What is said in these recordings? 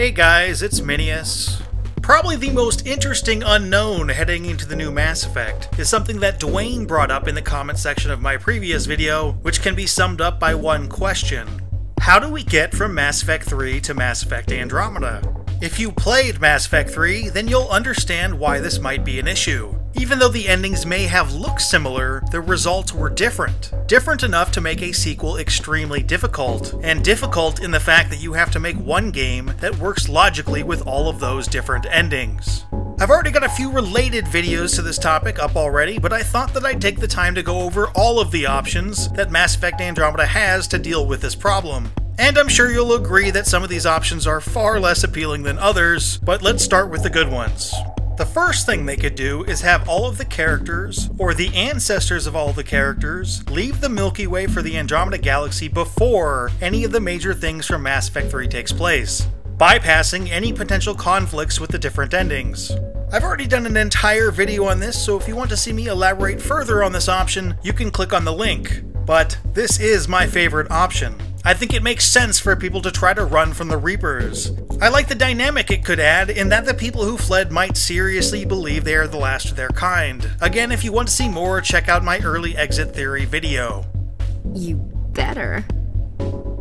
Hey guys, it's Minius. Probably the most interesting unknown heading into the new Mass Effect is something that Dwayne brought up in the comment section of my previous video, which can be summed up by one question. How do we get from Mass Effect 3 to Mass Effect Andromeda? If you played Mass Effect 3, then you'll understand why this might be an issue. Even though the endings may have looked similar, the results were different. Different enough to make a sequel extremely difficult, and difficult in the fact that you have to make one game that works logically with all of those different endings. I've already got a few related videos to this topic up already, but I thought that I'd take the time to go over all of the options that Mass Effect Andromeda has to deal with this problem. And I'm sure you'll agree that some of these options are far less appealing than others, but let's start with the good ones. The first thing they could do is have all of the characters, or the ancestors of all the characters, leave the Milky Way for the Andromeda Galaxy before any of the major things from Mass Effect 3 takes place, bypassing any potential conflicts with the different endings. I've already done an entire video on this, so if you want to see me elaborate further on this option, you can click on the link. But this is my favorite option. I think it makes sense for people to try to run from the Reapers. I like the dynamic it could add in that the people who fled might seriously believe they are the last of their kind. Again, if you want to see more, check out my early exit theory video. You better.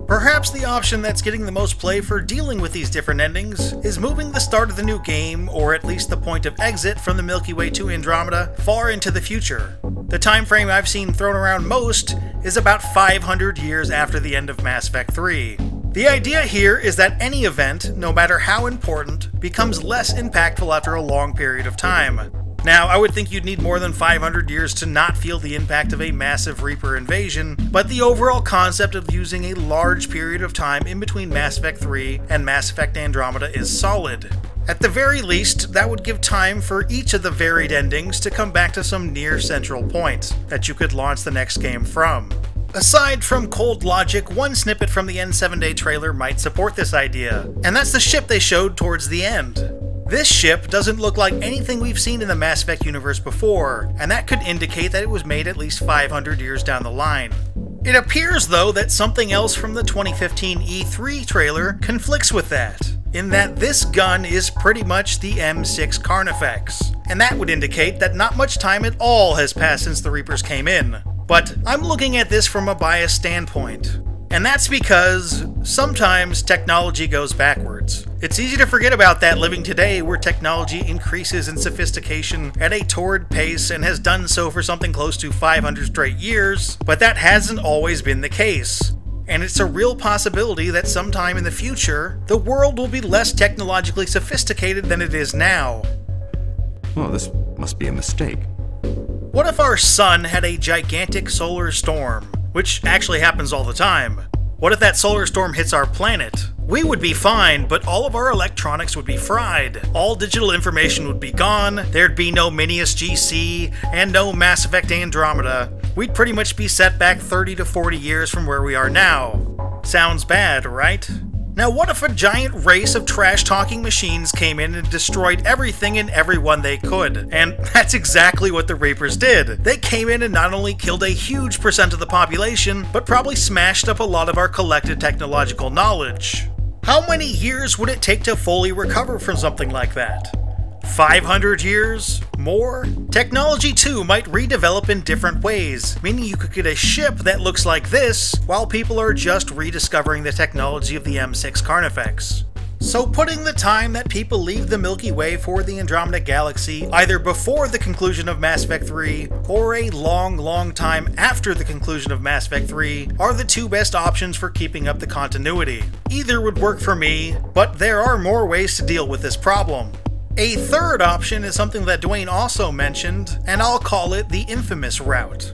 Perhaps the option that's getting the most play for dealing with these different endings is moving the start of the new game, or at least the point of exit from the Milky Way to Andromeda, far into the future. The time frame I've seen thrown around most is about 500 years after the end of Mass Effect 3. The idea here is that any event, no matter how important, becomes less impactful after a long period of time. Now, I would think you'd need more than 500 years to not feel the impact of a massive Reaper invasion, but the overall concept of using a large period of time in between Mass Effect 3 and Mass Effect Andromeda is solid. At the very least, that would give time for each of the varied endings to come back to some near central point that you could launch the next game from. Aside from cold logic, one snippet from the N7-Day trailer might support this idea, and that's the ship they showed towards the end. This ship doesn't look like anything we've seen in the Mass Effect universe before, and that could indicate that it was made at least 500 years down the line. It appears, though, that something else from the 2015 E3 trailer conflicts with that, in that this gun is pretty much the M6 Carnifex, and that would indicate that not much time at all has passed since the Reapers came in. But I'm looking at this from a biased standpoint. And that's because sometimes technology goes backwards. It's easy to forget about that living today where technology increases in sophistication at a torrid pace and has done so for something close to 500 straight years, but that hasn't always been the case. And it's a real possibility that sometime in the future, the world will be less technologically sophisticated than it is now. Well, this must be a mistake. What if our sun had a gigantic solar storm? Which actually happens all the time. What if that solar storm hits our planet? We would be fine, but all of our electronics would be fried. All digital information would be gone, there'd be no Minius GC, and no Mass Effect Andromeda. We'd pretty much be set back 30 to 40 years from where we are now. Sounds bad, right? Now what if a giant race of trash-talking machines came in and destroyed everything and everyone they could? And that's exactly what the Reapers did. They came in and not only killed a huge percent of the population, but probably smashed up a lot of our collected technological knowledge. How many years would it take to fully recover from something like that? 500 years? More? Technology too might redevelop in different ways, meaning you could get a ship that looks like this, while people are just rediscovering the technology of the M6 Carnifex. So putting the time that people leave the Milky Way for the Andromeda Galaxy either before the conclusion of Mass Effect 3, or a long time after the conclusion of Mass Effect 3, are the two best options for keeping up the continuity. Either would work for me, but there are more ways to deal with this problem. A third option is something that Dwayne also mentioned, and I'll call it the Infamous route.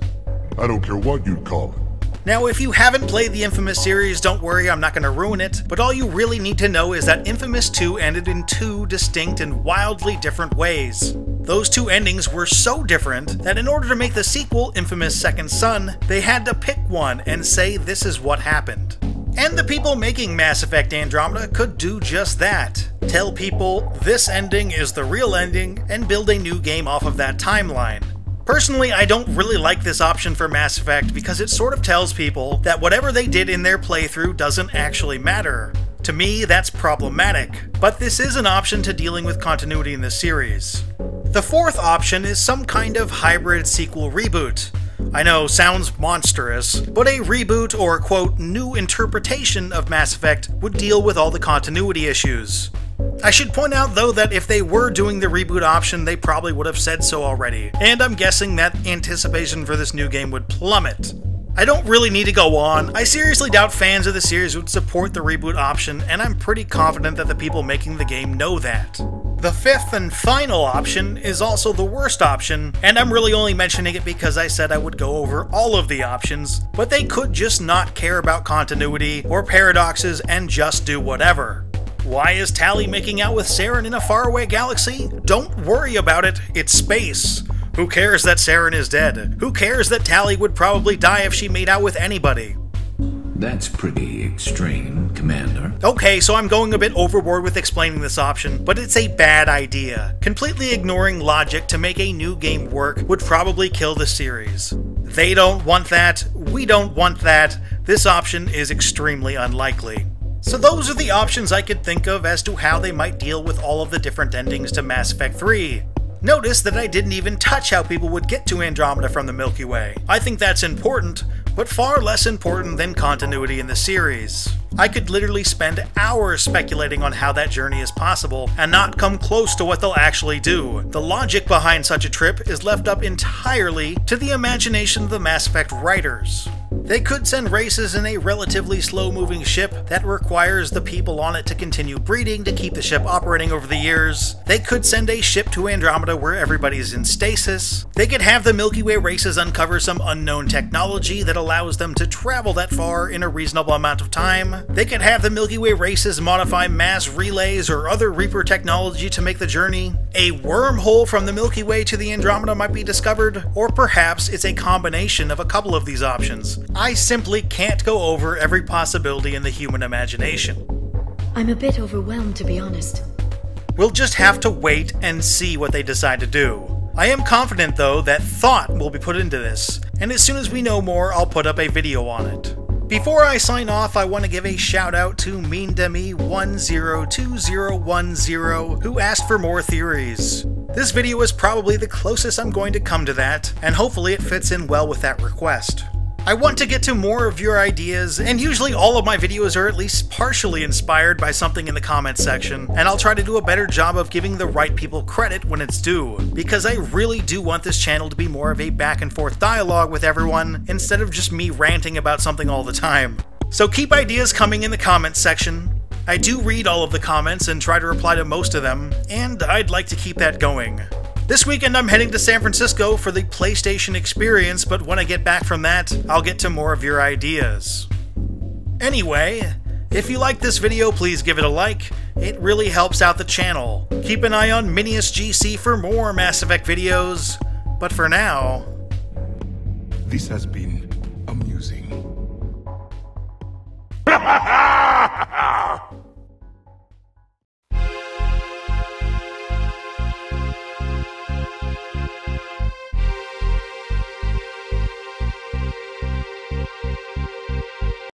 I don't care what you'd call it. Now, if you haven't played the Infamous series, don't worry, I'm not going to ruin it, but all you really need to know is that Infamous 2 ended in two distinct and wildly different ways. Those two endings were so different that in order to make the sequel, Infamous Second Son, they had to pick one and say this is what happened. And the people making Mass Effect Andromeda could do just that. Tell people this ending is the real ending and build a new game off of that timeline. Personally, I don't really like this option for Mass Effect because it sort of tells people that whatever they did in their playthrough doesn't actually matter. To me, that's problematic, but this is an option to dealing with continuity in the series. The fourth option is some kind of hybrid sequel reboot. I know, sounds monstrous, but a reboot or, quote, new interpretation of Mass Effect would deal with all the continuity issues. I should point out, though, that if they were doing the reboot option, they probably would have said so already, and I'm guessing that anticipation for this new game would plummet. I don't really need to go on. I seriously doubt fans of the series would support the reboot option, and I'm pretty confident that the people making the game know that. The fifth and final option is also the worst option, and I'm really only mentioning it because I said I would go over all of the options, but they could just not care about continuity or paradoxes and just do whatever. Why is Tali making out with Saren in a faraway galaxy? Don't worry about it, it's space. Who cares that Saren is dead? Who cares that Tali would probably die if she made out with anybody? That's pretty extreme, Commander. Okay, so I'm going a bit overboard with explaining this option, but it's a bad idea. Completely ignoring logic to make a new game work would probably kill the series. They don't want that, we don't want that, this option is extremely unlikely. So those are the options I could think of as to how they might deal with all of the different endings to Mass Effect 3. Notice that I didn't even touch how people would get to Andromeda from the Milky Way. I think that's important, but far less important than continuity in the series. I could literally spend hours speculating on how that journey is possible and not come close to what they'll actually do. The logic behind such a trip is left up entirely to the imagination of the Mass Effect writers. They could send races in a relatively slow-moving ship that requires the people on it to continue breeding to keep the ship operating over the years. They could send a ship to Andromeda where everybody's in stasis. They could have the Milky Way races uncover some unknown technology that allows them to travel that far in a reasonable amount of time. They could have the Milky Way races modify mass relays or other Reaper technology to make the journey. A wormhole from the Milky Way to the Andromeda might be discovered, or perhaps it's a combination of a couple of these options. I simply can't go over every possibility in the human imagination. I'm a bit overwhelmed, to be honest. We'll just have to wait and see what they decide to do. I am confident, though, that thought will be put into this, and as soon as we know more, I'll put up a video on it. Before I sign off, I want to give a shout out to MeanDemi102010, who asked for more theories. This video is probably the closest I'm going to come to that, and hopefully it fits in well with that request. I want to get to more of your ideas, and usually all of my videos are at least partially inspired by something in the comments section, and I'll try to do a better job of giving the right people credit when it's due, because I really do want this channel to be more of a back and forth dialogue with everyone, instead of just me ranting about something all the time. So keep ideas coming in the comments section. I do read all of the comments and try to reply to most of them, and I'd like to keep that going. This weekend I'm heading to San Francisco for the PlayStation experience, but when I get back from that, I'll get to more of your ideas. Anyway, if you like this video, please give it a like. It really helps out the channel. Keep an eye on MiniusGC for more Mass Effect videos, but for now... This has been